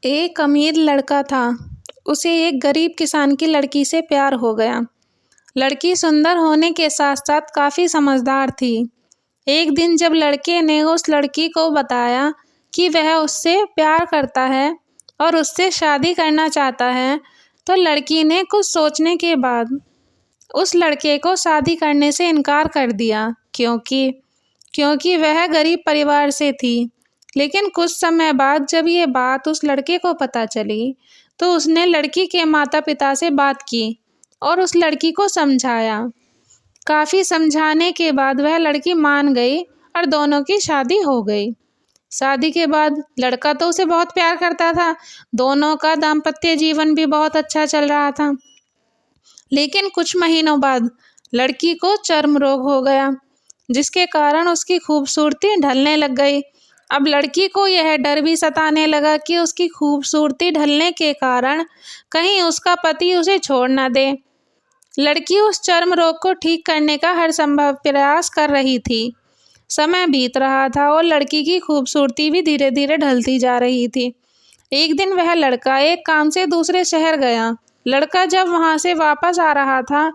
एक अमीर लड़का था। उसे एक गरीब किसान की लड़की से प्यार हो गया। लड़की सुंदर होने के साथ-साथ काफ़ी समझदार थी। एक दिन जब लड़के ने उस लड़की को बताया कि वह उससे प्यार करता है और उससे शादी करना चाहता है, तो लड़की ने कुछ सोचने के बाद उस लड़के को शादी करने से इनकार कर दिया, क्योंकि वह गरीब परिवार से थी। लेकिन कुछ समय बाद जब ये बात उस लड़के को पता चली, तो उसने लड़की के माता-पिता से बात की और उस लड़की को समझाया। काफ़ी समझाने के बाद वह लड़की मान गई और दोनों की शादी हो गई। शादी के बाद लड़का तो उसे बहुत प्यार करता था, दोनों का दाम्पत्य जीवन भी बहुत अच्छा चल रहा था। लेकिन कुछ महीनों बाद लड़की को चर्म रोग हो गया, जिसके कारण उसकी खूबसूरती ढलने लग गई। अब लड़की को यह डर भी सताने लगा कि उसकी खूबसूरती ढलने के कारण कहीं उसका पति उसे छोड़ न दे। लड़की उस चर्म रोग को ठीक करने का हर संभव प्रयास कर रही थी। समय बीत रहा था और लड़की की खूबसूरती भी धीरे-धीरे ढलती जा रही थी। एक दिन वह लड़का एक काम से दूसरे शहर गया। लड़का जब वहाँ से वापस आ रहा था,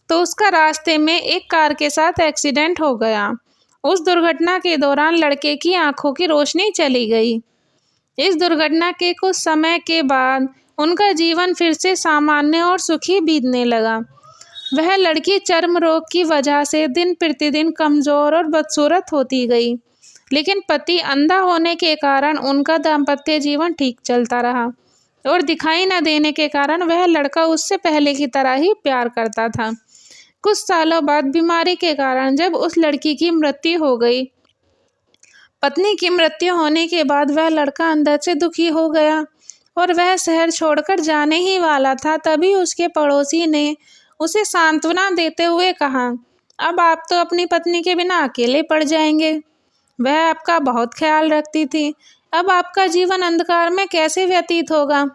तो उसका रास्ते में एक कार के साथ एक्सीडेंट हो गया। उस दुर्घटना के दौरान लड़के की आँखों की रोशनी चली गई। इस दुर्घटना के कुछ समय के बाद उनका जीवन फिर से सामान्य और सुखी बीतने लगा। वह लड़की चर्म रोग की वजह से दिन प्रतिदिन कमज़ोर और बदसूरत होती गई, लेकिन पति अंधा होने के कारण उनका दाम्पत्य जीवन ठीक चलता रहा और दिखाई न देने के कारण वह लड़का उससे पहले की तरह ही प्यार करता था। कुछ सालों बाद बीमारी के कारण जब उस लड़की की मृत्यु हो गई, पत्नी की मृत्यु होने के बाद वह लड़का अंदर से दुखी हो गया और वह शहर छोड़कर जाने ही वाला था। तभी उसके पड़ोसी ने उसे सांत्वना देते हुए कहा, अब आप तो अपनी पत्नी के बिना अकेले पड़ जाएंगे। वह आपका बहुत ख्याल रखती थी, अब आपका जीवन अंधकार में कैसे व्यतीत होगा।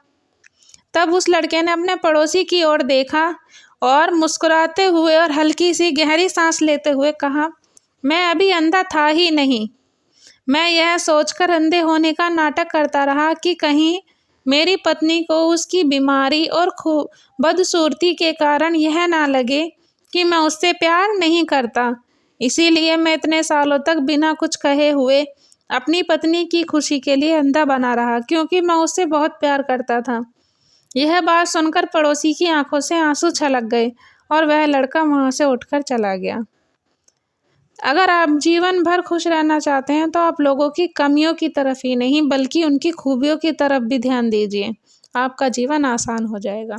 तब उस लड़के ने अपने पड़ोसी की ओर देखा और मुस्कुराते हुए और हल्की सी गहरी सांस लेते हुए कहा, मैं अभी अंधा था ही नहीं। मैं यह सोचकर अंधे होने का नाटक करता रहा कि कहीं मेरी पत्नी को उसकी बीमारी और बदसूरती के कारण यह ना लगे कि मैं उससे प्यार नहीं करता। इसीलिए मैं इतने सालों तक बिना कुछ कहे हुए अपनी पत्नी की खुशी के लिए अंधा बना रहा, क्योंकि मैं उससे बहुत प्यार करता था। यह बात सुनकर पड़ोसी की आंखों से आंसू छलक गए और वह लड़का वहाँ से उठकर चला गया। अगर आप जीवन भर खुश रहना चाहते हैं, तो आप लोगों की कमियों की तरफ ही नहीं बल्कि उनकी खूबियों की तरफ भी ध्यान दीजिए। आपका जीवन आसान हो जाएगा।